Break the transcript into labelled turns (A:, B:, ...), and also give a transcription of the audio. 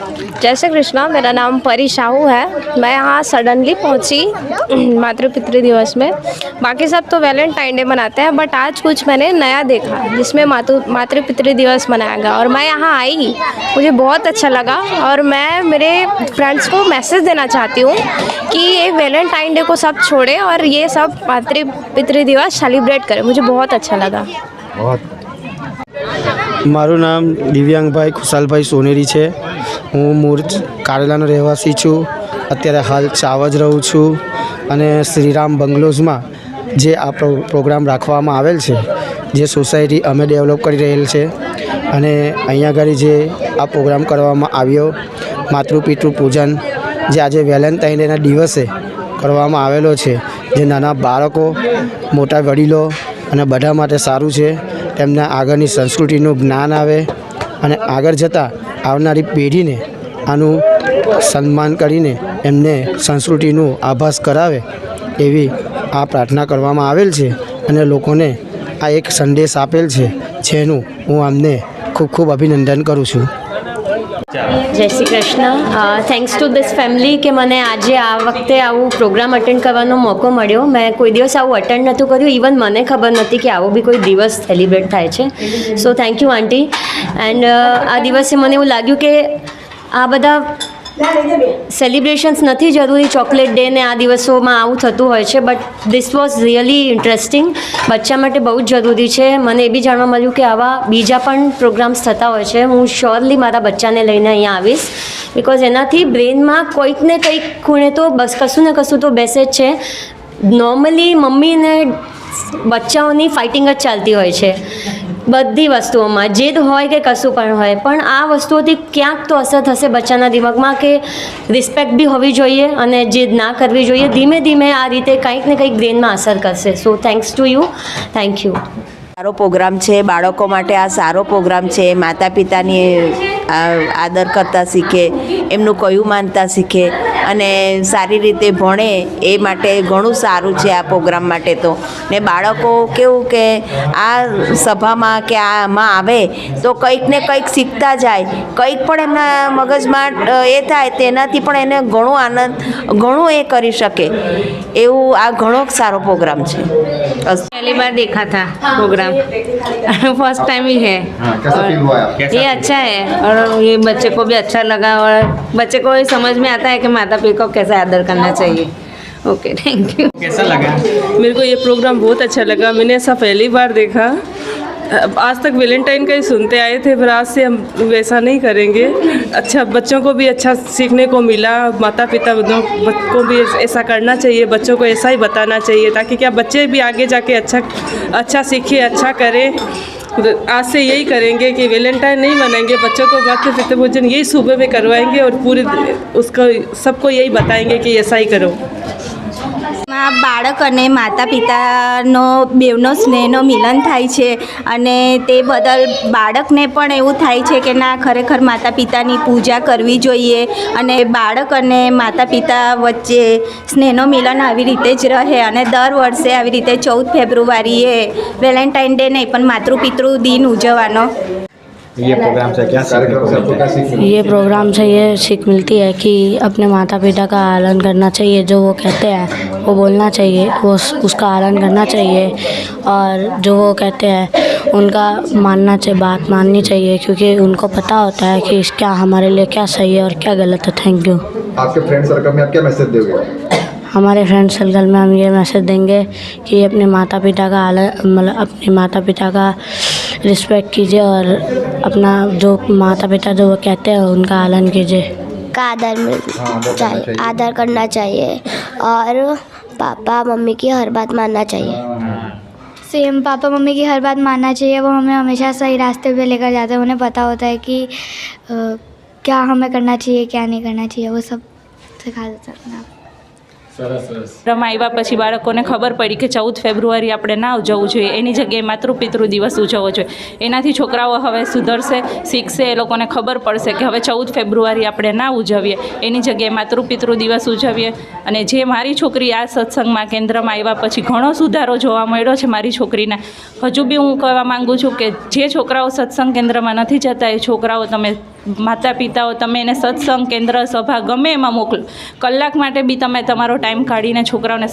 A: जय श्री कृष्णा। मेरा नाम परी साहू है। मैं यहाँ सडनली पहुँची मातृ पितृ दिवस में। बाकी सब तो वैलेंटाइन डे मनाते हैं, बट आज कुछ मैंने नया देखा जिसमें मातृ पितृ दिवस मनाया गया और मैं यहाँ आई, मुझे बहुत अच्छा लगा। और मैं मेरे फ्रेंड्स को मैसेज देना चाहती हूँ कि ये वैलेंटाइन डे को सब छोड़े और ये सब मातृ पितृ दिवस सेलिब्रेट करें। मुझे बहुत अच्छा लगा।
B: મારું નામ દિવ્યાંગભાઈ ખુશાલભાઈ સોનેરી છે। હું મૂળ કારેલાનો રહેવાસી છું। અત્યારે હાલ ચાવજ રહું છું અને શ્રીરામ બંગલોઝમાં જે આ પ્રોગ્રામ રાખવામાં આવેલ છે, જે સોસાયટી અમે ડેવલપ કરી રહેલ છે અને અહીંયા આગળ જે આ પ્રોગ્રામ કરવામાં આવ્યો માતૃ પિતૃ પૂજન, જે આજે વેલેન્ટાઇન ડેના દિવસે કરવામાં આવેલો છે, જે નાના બાળકો મોટા વડીલો અને બધા માટે સારું છે। તેમના આગળની સંસ્કૃતિનું જ્ઞાન આવે અને આગળ જતાં આવનારી પેઢીને આનું સન્માન કરીને એમને સંસ્કૃતિનું આભાસ કરાવે એવી આ પ્રાર્થના કરવામાં આવેલ છે અને લોકોને આ એક સંદેશ આપેલ છે, જેનું હું અમને ખૂબ ખૂબ અભિનંદન કરું છું।
C: જય Shri Krishna. Thanks to this family કે મને આજે આ વખતે આવું પ્રોગ્રામ અટેન્ડ કરવાનો મોકો મળ્યો। મેં કોઈ દિવસ આવું અટેન્ડ નહોતું કર્યું, ઇવન મને ખબર નહોતી કે આવો બી કોઈ દિવસ સેલિબ્રેટ થાય છે। So thank you aunty. And આ દિવસે મને એવું લાગ્યું કે આ બધા સેલિબ્રેશન્સ નથી જરૂરી, ચોકલેટ ડે ને આ દિવસોમાં આવું થતું હોય છે, but this was really interesting. બચ્ચા માટે બહુ જ જરૂરી છે। મને એ બી જાણવા મળ્યું કે આવા બીજા પણ પ્રોગ્રામ્સ થતા હોય છે। હું શ્યોરલી મારા બચ્ચાને લઈને અહીંયા આવીશ, બિકોઝ એનાથી બ્રેનમાં કોઈક ને કંઈક ખૂણે તો બસ કશું ને કશું તો બેસે જ છે। નોર્મલી મમ્મીને બચ્ચાઓની ફાઇટિંગ જ ચાલતી હોય છે બધી વસ્તુઓમાં, જીદ હોય કે કશું પણ હોય, પણ આ વસ્તુઓથી ક્યાંક તો અસર થશે બચ્ચાના દિમાગમાં કે રિસ્પેક્ટ બી હોવી જોઈએ અને જીદ ના કરવી જોઈએ। ધીમે ધીમે આ રીતે કંઈક ને કંઈક બ્રેનમાં અસર કરશે। સો thanks to you, thank you.
D: સારો પ્રોગ્રામ છે, બાળકો માટે આ સારો પ્રોગ્રામ છે। માતા પિતાની આદર કરતા શીખે, એમનું કયું માનતા શીખે અને સારી રીતે ભણે, એ માટે ઘણું સારું છે આ પ્રોગ્રામ માટે તો। ને બાળકો કેવું કે આ સભામાં કે આમાં આવે તો કંઈક ને કંઈક શીખતા જાય, કંઈક પણ એમના મગજમાં એ થાય તેનાથી પણ એને ઘણો આનંદ, ઘણું એ કરી શકે એવું આ ઘણો સારો પ્રોગ્રામ છે।
E: पहली बार देखा था प्रोग्राम, फर्स्ट टाइम ही है।
F: कैसा फील हुआ आपको?
E: ये अच्छा है और ये बच्चे को भी अच्छा लगा और बच्चे को समझ में आता है कि माता पिता को कैसे आदर करना चाहिए। Okay, thank you.
F: कैसा लगा?
G: मेरे को ये प्रोग्राम बहुत अच्छा लगा। मैंने ऐसा पहली बार देखा। आज तक वैलेंटाइन का ही सुनते आए थे, पर आज से हम वैसा नहीं करेंगे। अच्छा, बच्चों को भी अच्छा सीखने को मिला। माता पिता को भी ऐसा करना चाहिए, बच्चों को ऐसा ही बताना चाहिए ताकि क्या बच्चे भी आगे जाके अच्छा सीखे, अच्छा करें। आज से यही करेंगे कि वैलेंटाइन नहीं मनाएंगे, बच्चों को मातृ पितृ पूजन यही सुबह में करवाएंगे और पूरे उसको सबको यही बताएंगे कि ऐसा ही करो।
H: બાળક અને માતા પિતાનો બેવનો સ્નેહનો મિલન થાય છે અને તે બદલ બાળકને પણ એવું થાય છે કે ના, ખરેખર માતા પિતાની પૂજા કરવી જોઈએ અને બાળક અને માતા પિતા વચ્ચે સ્નેહનો મિલન આવી રીતે જ રહે અને દર વર્ષે આવી રીતે 14 ફેબ્રુઆરીએ વેલેન્ટાઇન ડે નહીં પણ માતૃ પિતૃ દિન ઉજવવાનો।
F: ये प्रोग्राम से क्या सीख?
I: ये प्रोग्राम से ये सीख मिलती है कि अपने माता पिता का पालन करना चाहिए, जो वो कहते हैं वो बोलना चाहिए, वो उसका पालन करना चाहिए और जो वो कहते हैं उनका मानना चाहिए, बात माननी चाहिए, क्योंकि उनको पता होता है कि क्या हमारे लिए क्या सही है और क्या गलत है। Thank you.
F: आपके फ्रेंड सर्कल में आप क्या मैसेज दोगे?
I: हमारे फ्रेंड सर्कल में हम ये मैसेज देंगे कि अपने माता पिता का मतलब अपने माता पिता का रिस्पेक्ट कीजिए और अपना जो माता पिता जो वो कहते हैं उनका पालन कीजिए।
J: का आदर करना चाहिए और पापा मम्मी की हर बात मानना चाहिए।
K: सेम पापा मम्मी की हर बात मानना चाहिए। वो हमें हमेशा सही रास्ते पे लेकर जाते हैं। उन्हें पता होता है कि क्या हमें करना चाहिए, क्या नहीं करना चाहिए, वो सब सिखा देते हैं।
L: રમા આવ્યા પછી બાળકોને ખબર પડી કે 14 ફેબ્રુઆરી આપણે ના ઉજવવું જોઈએ, એની જગ્યાએ માતૃ પિતૃ દિવસ ઉજવવો જોઈએ। એનાથી છોકરાઓ હવે સુધરશે, શીખશે, એ લોકોને ખબર પડશે કે હવે 14 ફેબ્રુઆરી આપણે ના ઉજવીએ, એની જગ્યાએ માતૃ પિતૃ દિવસ ઉજવીએ। અને જે મારી છોકરી આ સત્સંગમાં કેન્દ્રમાં આવ્યા પછી ઘણો સુધારો જોવા મળ્યો છે મારી છોકરીને। હજુ બી હું કહેવા માગું છું કે જે છોકરાઓ સત્સંગ કેન્દ્રમાં નથી જતા એ છોકરાઓ તમે માતા પિતાઓ તમે એને સત્સંગ કેન્દ્ર સભા ગમે એમાં મોકલો, કલાક માટે બી તમે તમારો ટાઈમ કાઢીને છોકરાઓને